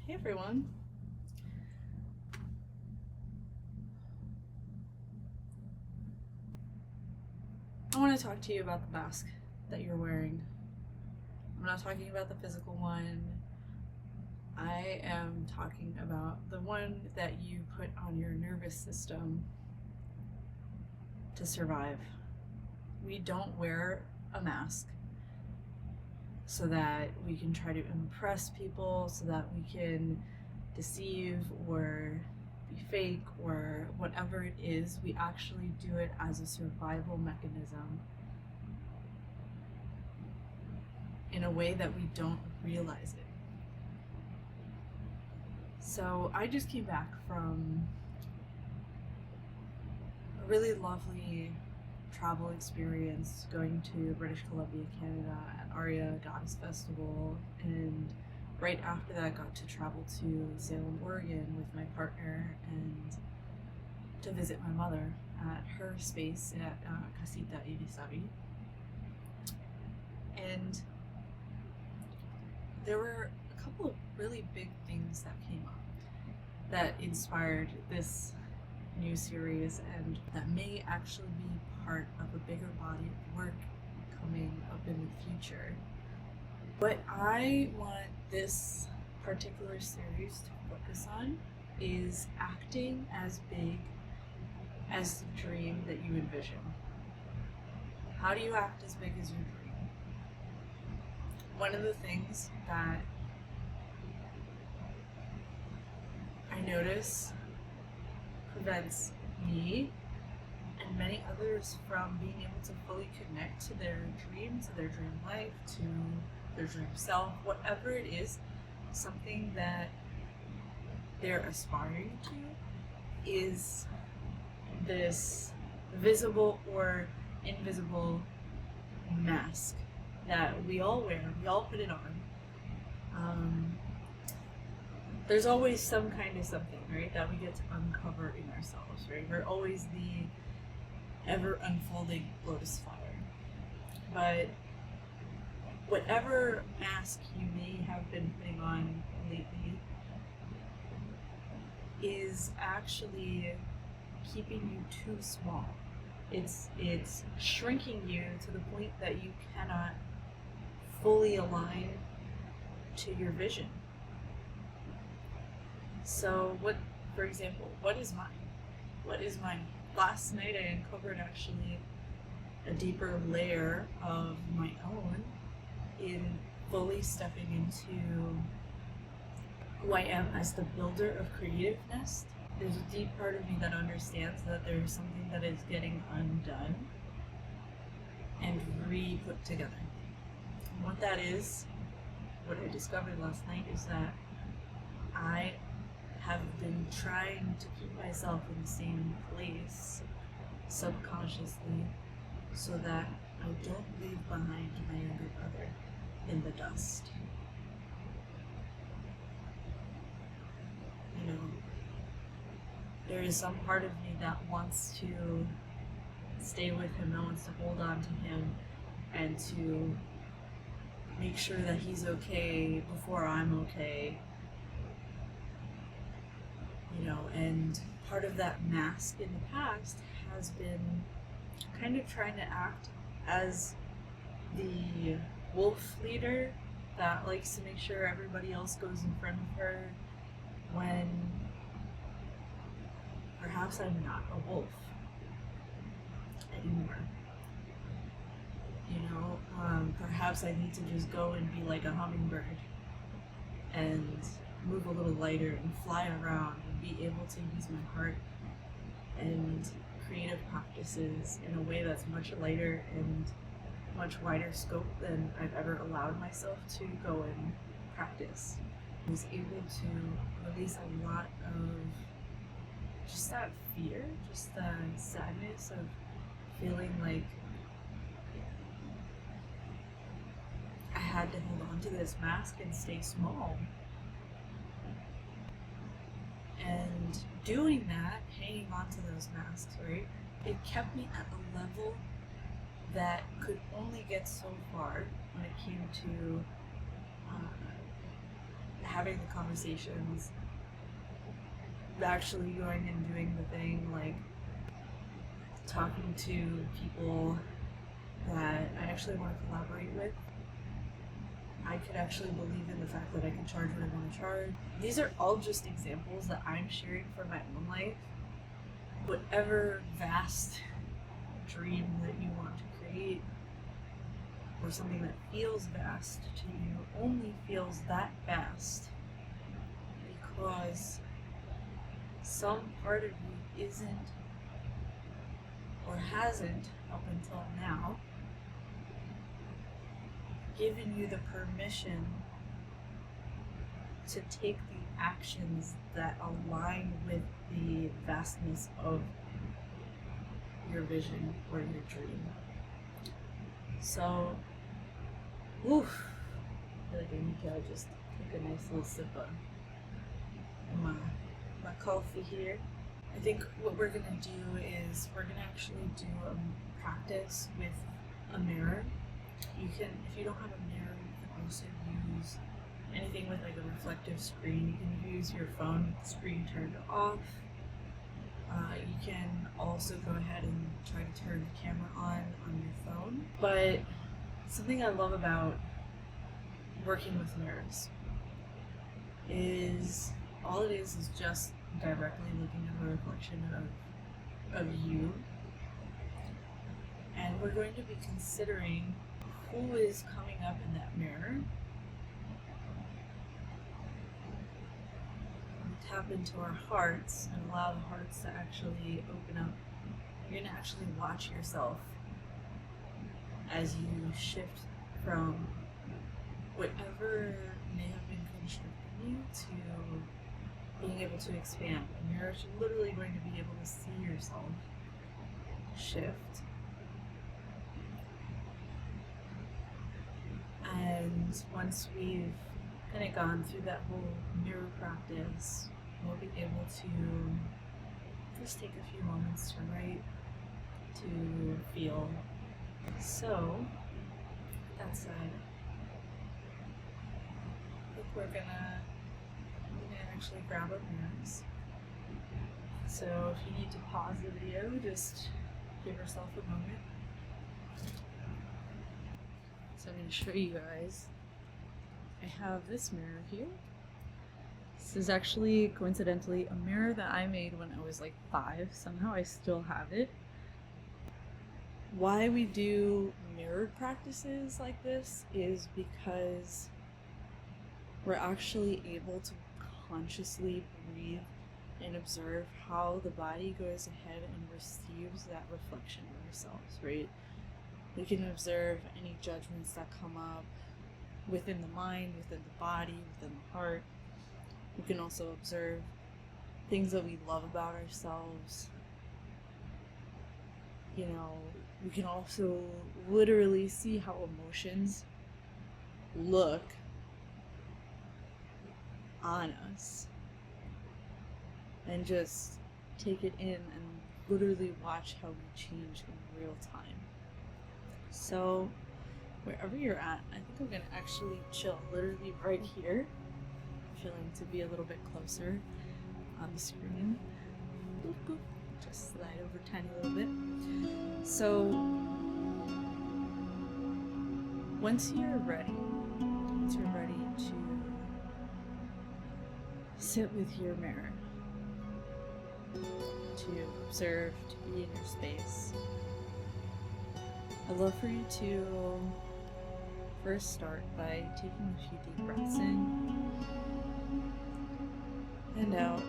Hey everyone. I want to talk to you about the mask that you're wearing. I'm not talking about the physical one. I am talking about the one that you put on your nervous system to survive. We don't wear a mask so that we can try to impress people, so that we can deceive or be fake or whatever it is. We actually do it as a survival mechanism in a way that we don't realize it. So I just came back from a really lovely travel experience going to British Columbia, Canada at Aria Goddess Festival, and right after that got to travel to Salem, Oregon with my partner and to visit my mother at her space at Casita Irisabi. And there were a couple of really big things that came up that inspired this new series and that may actually be part of a bigger body of work coming up in the future. What I want this particular series to focus on is acting as big as the dream that you envision. How do you act as big as your dream? One of the things that I notice prevents me and many others from being able to fully connect to their dream, to their dream life, to their dream self, whatever it is, something that they're aspiring to, is this visible or invisible mask that we all wear, we all put it on. There's always some kind of something, right, that we get to uncover in ourselves, right? We're always the ever unfolding lotus flower. But whatever mask you may have been putting on lately is actually keeping you too small. It's shrinking you to the point that you cannot fully align to your vision. So for example, what is mine? What is mine? Last night I uncovered actually a deeper layer of my own in fully stepping into who I am as the builder of creativeness. There's a deep part of me that understands that there's something that is getting undone and re-put together. And what that is, what I discovered last night, is that I have been trying to keep myself in the same place subconsciously so that I don't leave behind my younger brother in the dust. You know, there is some part of me that wants to stay with him, that wants to hold on to him and to make sure that he's okay before I'm okay. You know, and part of that mask in the past has been kind of trying to act as the wolf leader that likes to make sure everybody else goes in front of her, when perhaps I'm not a wolf anymore. You know, perhaps I need to just go and be like a hummingbird and move a little lighter and fly around and be able to use my heart and creative practices in a way that's much lighter and much wider scope than I've ever allowed myself to go and practice. I was able to release a lot of just that fear, just the sadness of feeling like I had to hold on to this mask and stay small. And doing that, hanging on to those masks, right, it kept me at a level that could only get so far when it came to having the conversations, actually going and doing the thing, like talking to people that I actually want to collaborate with. I could actually believe in the fact that I can charge what I want to charge. These are all just examples that I'm sharing from my own life. Whatever vast dream that you want to create, or something that feels vast to you, only feels that vast because some part of you isn't, or hasn't up until now, given you the permission to take the actions that align with the vastness of your vision or your dream. So, I feel like I need to just take a nice little sip of my coffee here. I think what we're gonna do is we're gonna actually do a practice with a mirror. You can, if you don't have a mirror, you can also use anything with like a reflective screen. You can use your phone with the screen turned off. You can also go ahead and try to turn the camera on your phone. But something I love about working with mirrors is all it is just directly looking at a reflection of you. And we're going to be considering who is coming up in that mirror. We tap into our hearts and allow the hearts to actually open up. You're going to actually watch yourself as you shift from whatever may have been constricting you to being able to expand. And you're literally going to be able to see yourself shift. And once we've kind of gone through that whole mirror practice, we'll be able to just take a few moments to write, to feel. So, that said, I think we're gonna actually grab our mirrors. So if you need to pause the video, just give yourself a moment. So I'm going to show you guys. I have this mirror here. This is actually coincidentally a mirror that I made when I was like 5. Somehow I still have it. Why we do mirror practices like this is because we're actually able to consciously breathe and observe how the body goes ahead and receives that reflection of ourselves, right? We can observe any judgments that come up within the mind, within the body, within the heart. We can also observe things that we love about ourselves. You know, we can also literally see how emotions look on us and just take it in and literally watch how we change in real time. So wherever you're at, I think I'm gonna actually chill literally right here, feeling to be a little bit closer on the screen. Boop, boop. Just slide over tiny little bit. So once you're ready to sit with your mirror, to observe, to be in your space, I'd love for you to first start by taking a few deep breaths in and out.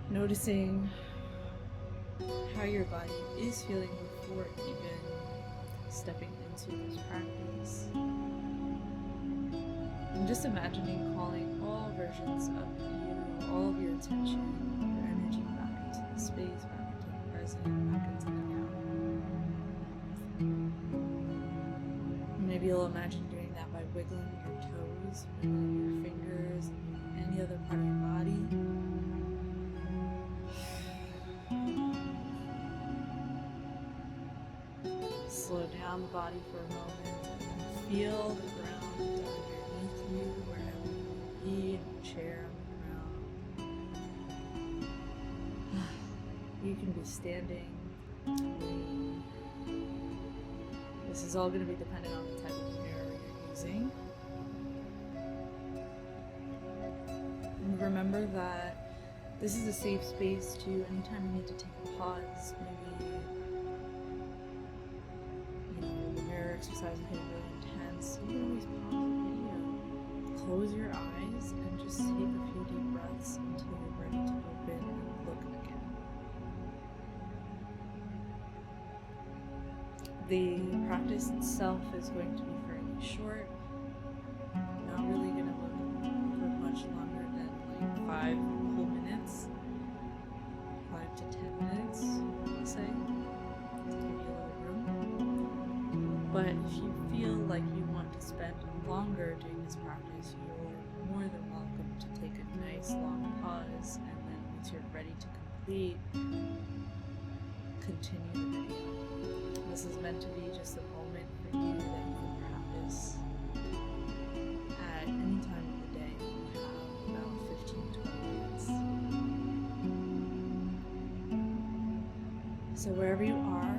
Noticing how your body is feeling before even stepping into this practice. And just imagining calling all versions of you, all of your attention, your energy back into the space, back into the present, back into the now. Maybe you'll imagine doing that by wiggling your toes, wiggling your fingers, any other part of your body. slow down the body for a moment and feel the ground underneath you, wherever you be, in a chair, on the ground. You can be standing. This is all going to be dependent on the type of mirror you're using. And remember that this is a safe space to, anytime you need to take a pause, maybe, the mirror exercise is getting really intense, you can always pause the video, close your eyes, and just take a few deep breaths until you're ready to open and look again. The practice itself is going to be fairly short, not really going to look for much longer than like 5 whole minutes, 5 to 10 minutes, let's say, to give you a little room. But if you feel like you want to spend longer doing this practice, you're more than welcome to take a nice long pause, and then once you're ready to complete, continue the video. This is meant to be just a moment for you that you can practice at any time of the day. You have about 15-20 minutes. So wherever you are,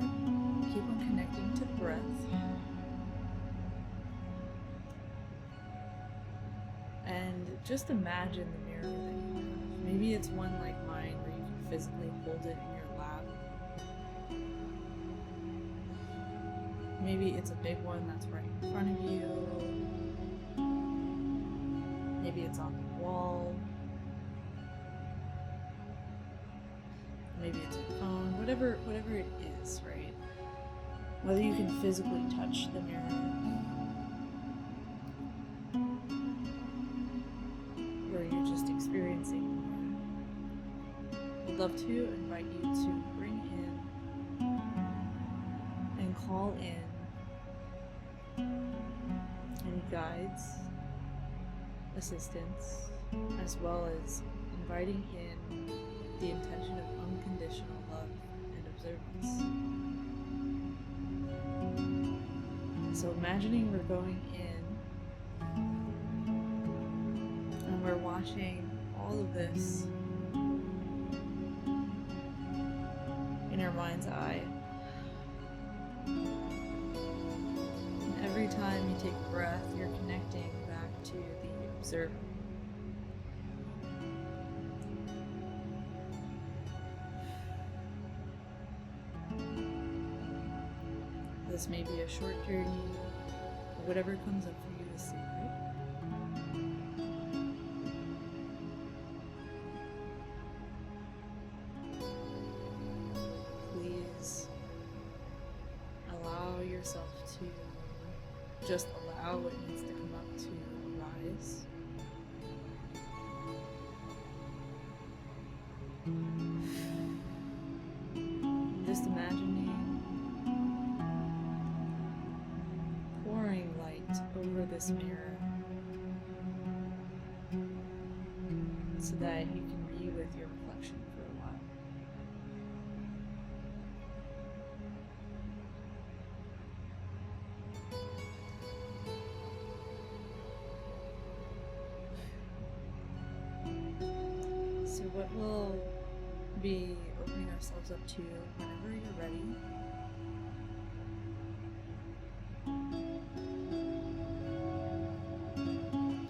keep on connecting to the breath. And just imagine the mirror that you have. Maybe it's one like mine where you can physically hold it in your lap. Maybe it's a big one that's right in front of you. Maybe it's on the wall. Maybe it's your phone. Whatever it is, right? Whether you can physically touch the mirror, or you're just experiencing the mirror. I'd love to invite you to bring in and call in any guides, assistants, as well as inviting in the intention of unconditional love and observance. So imagining we're going in and we're watching all of this in our mind's eye. Every time you take a breath, you're connecting back to the observer. This may be a short journey, or whatever comes up for you is sacred. Please allow yourself to just allow what needs to come up to arise. Just imagining pouring light over this mirror so that you can be with your reflection for a while. So what we'll be opening ourselves up to whenever you're ready.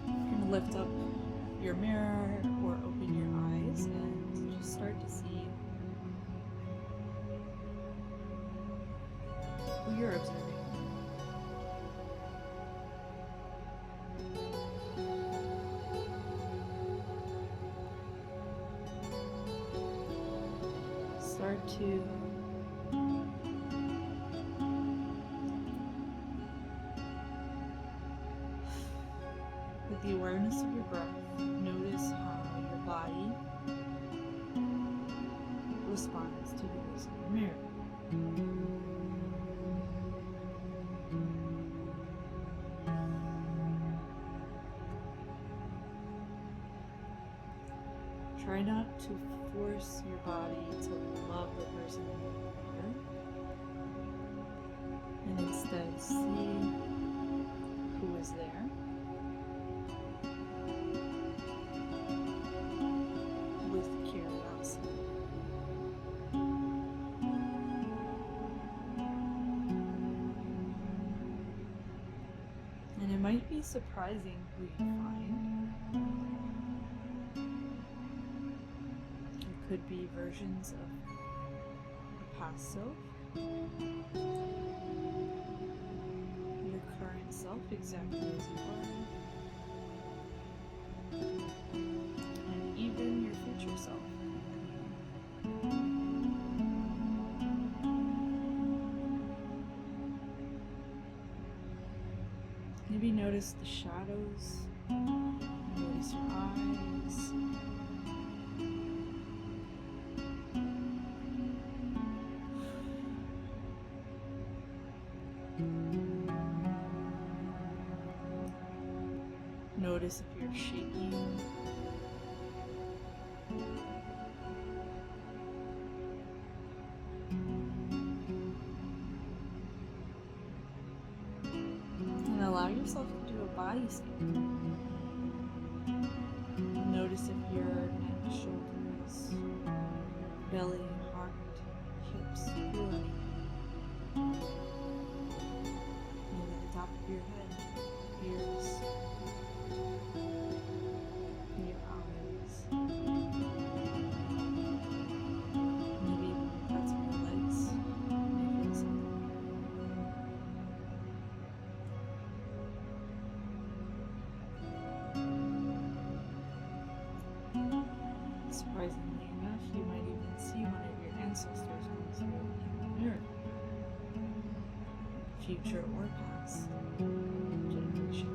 You're going to lift up your mirror or open your eyes and just start to see who you're observing. Start to with the awareness of your breath, notice how your body responds to the voice of the mirror. Try not to force your body to love the person in the mirror. And See who is there. With curiosity. And it might be surprising who you find. It could be versions of your past self, your current self exactly as you are, and even your future self. Maybe notice the shadows, notice your eyes. Notice if you're shaking. And allow yourself to do a body scan. Notice if your neck, shoulders, belly, heart, hips feel anything. Maybe the top of your head, ears, your eyes. Maybe even parts of your legs may feel something. Surprisingly enough, you might even see one of your ancestors come through in the mirror. Future or past generation.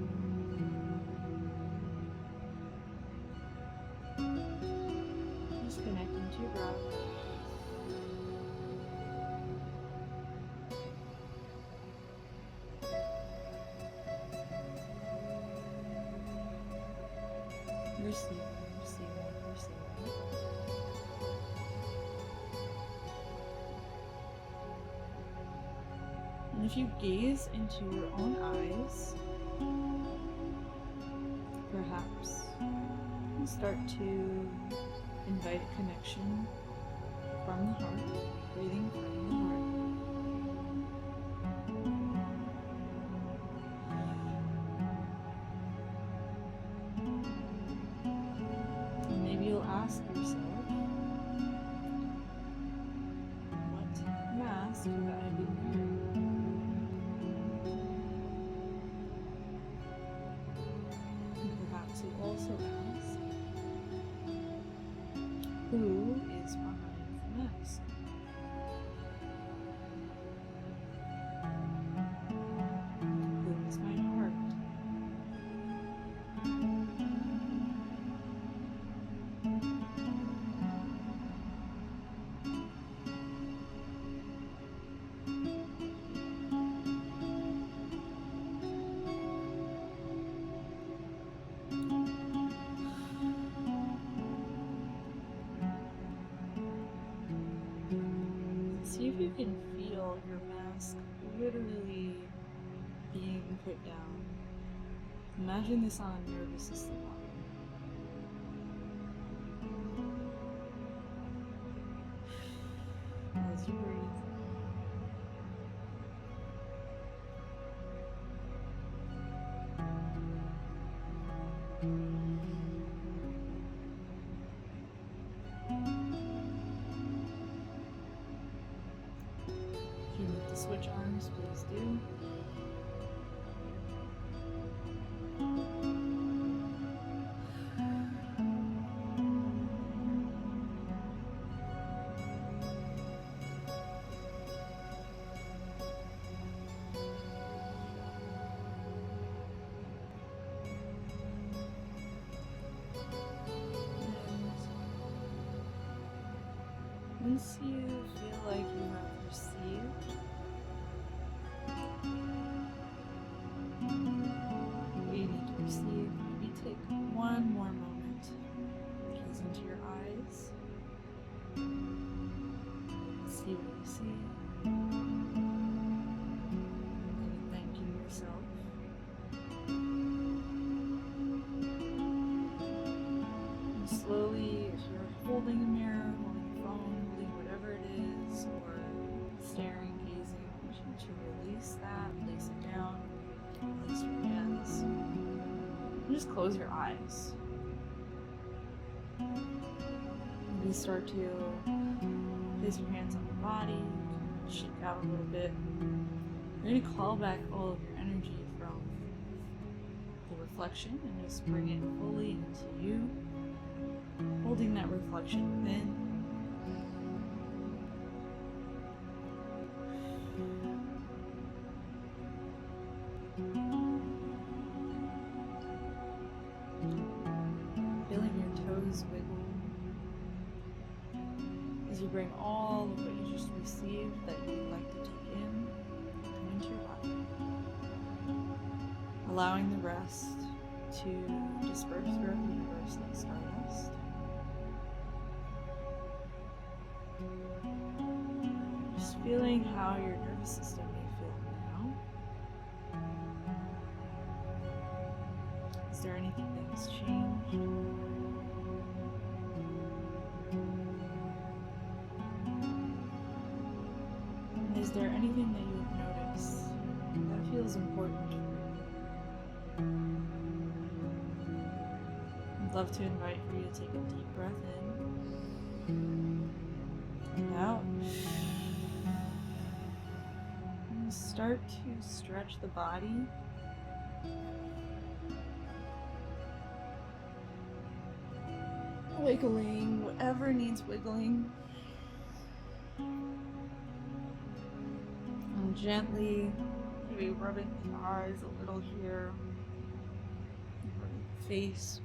Just connecting to your breath. Receiving, receiving, receiving. And if you gaze into your own eyes, perhaps you start to invite a connection from the heart, breathing from the heart. And maybe you'll ask yourself, what mask have I been wearing? And perhaps you'll also ask, who is behind the mask? Who is my heart? See if you can feel your mask literally being put down. Imagine this on a nervous system level. As you breathe. If you need to switch arms, please do. Once you feel like you have received what you need to receive, maybe take one more moment, gaze into your eyes, see what you see, and then just close your eyes. Maybe start to place your hands on your body, shake out a little bit. You're going to call back all of your energy from the reflection and just bring it fully into you, holding that reflection within. Feeling your toes wiggle as you bring all of what you just received that you'd like to take in into your body, allowing the rest to disperse throughout the universe like stardust. Just feeling how your nervous system may feel now. Is there anything that has changed? And is there anything that you have noticed that feels important for you? I'd love to invite for you to take a deep breath in and out. And start to stretch the body. Wiggling whatever needs wiggling. And gently, maybe rubbing the eyes a little here. Rubbing the face.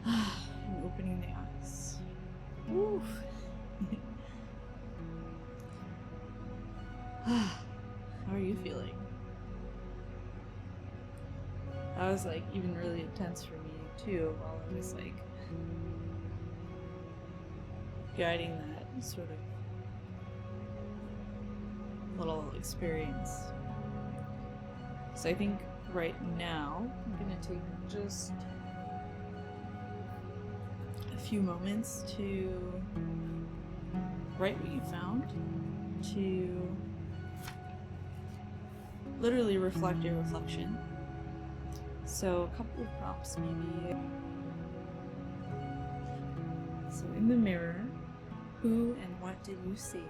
And opening the eyes. Woo. How are you feeling? That was like even really intense for me too, while I was like guiding that sort of little experience. So I think right now I'm gonna take just a few moments to write what you found, to literally reflect your reflection. So a couple of prompts maybe. So in the mirror, who and what did you see?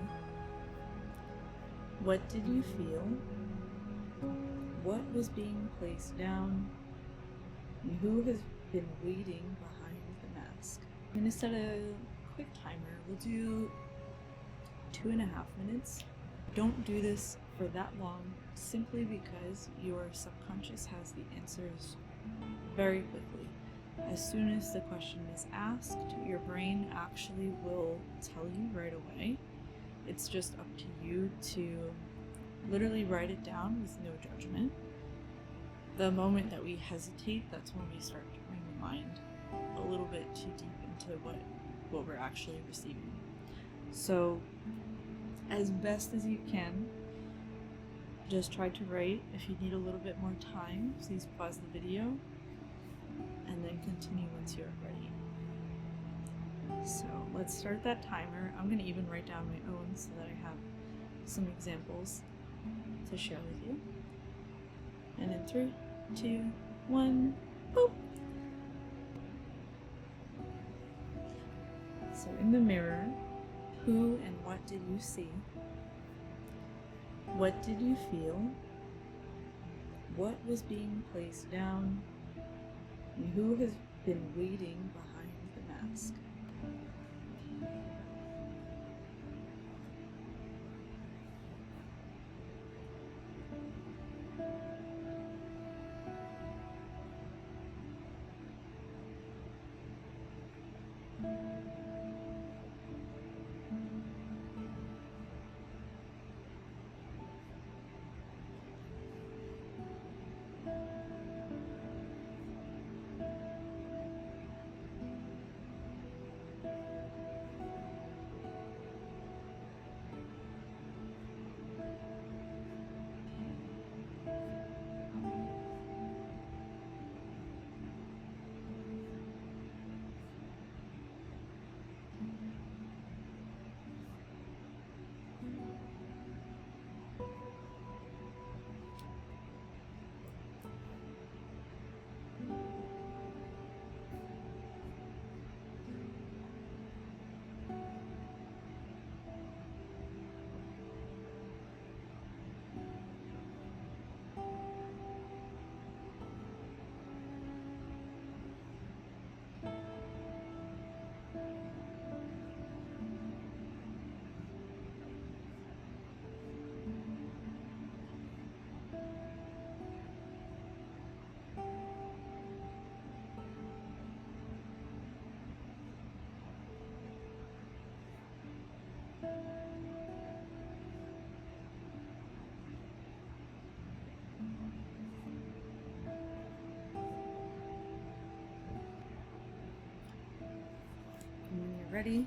What did you feel? What was being placed down? And who has been waiting behind the mask? I'm going to set a quick timer. We'll do 2.5 minutes. Don't do this for that long, simply because your subconscious has the answers very quickly. As soon as the question is asked, your brain actually will tell you right away. It's just up to you to literally write it down with no judgment. The moment that we hesitate, that's when we start to bring the mind a little bit too deep into what we're actually receiving. So as best as you can, just try to write. If you need a little bit more time, please pause the video and then continue once you're ready. So let's start that timer. I'm going to even write down my own so that I have some examples to share with you. And in 3, 2, 1, boop! So in the mirror, who and what did you see? What did you feel? What was being placed down? And who has been waiting behind the mask? ready,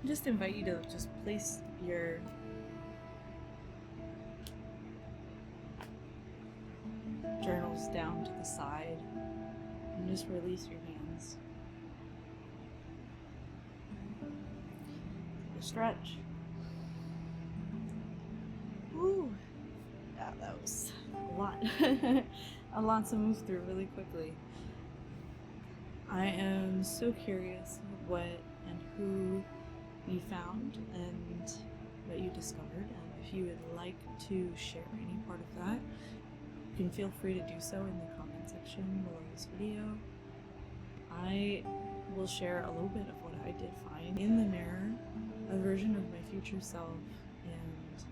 I just invite you to just place your journals down to the side and just release your hands. Take a stretch. Woo! Yeah, that was a lot. A lot to move through really quickly. I am so curious what and who you found and what you discovered, and if you would like to share any part of that, you can feel free to do so in the comment section below this video. I will share a little bit of what I did find in the mirror, a version of my future self and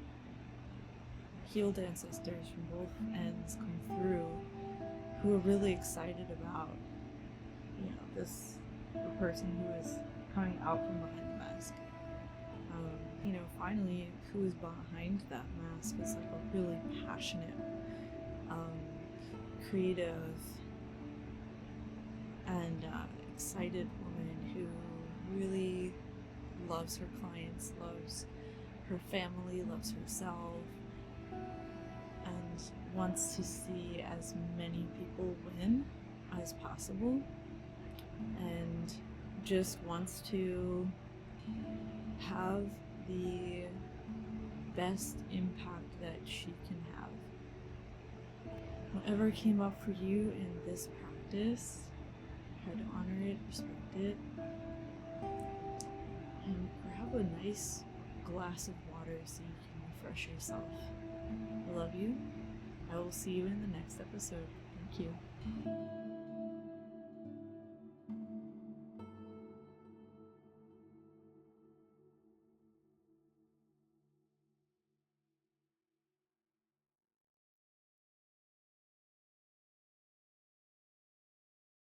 healed ancestors from both ends come through, who are really excited about, this person who is coming out from behind the mask. Finally, who is behind that mask is like a really passionate, creative, and excited woman who really loves her clients, loves her family, loves herself, and wants to see as many people win as possible, and just wants to have the best impact that she can have. Whatever came up for you in this practice, try to honor it, respect it, and grab a nice glass of water so you can refresh yourself. I love you. I will see you in the next episode. Thank you.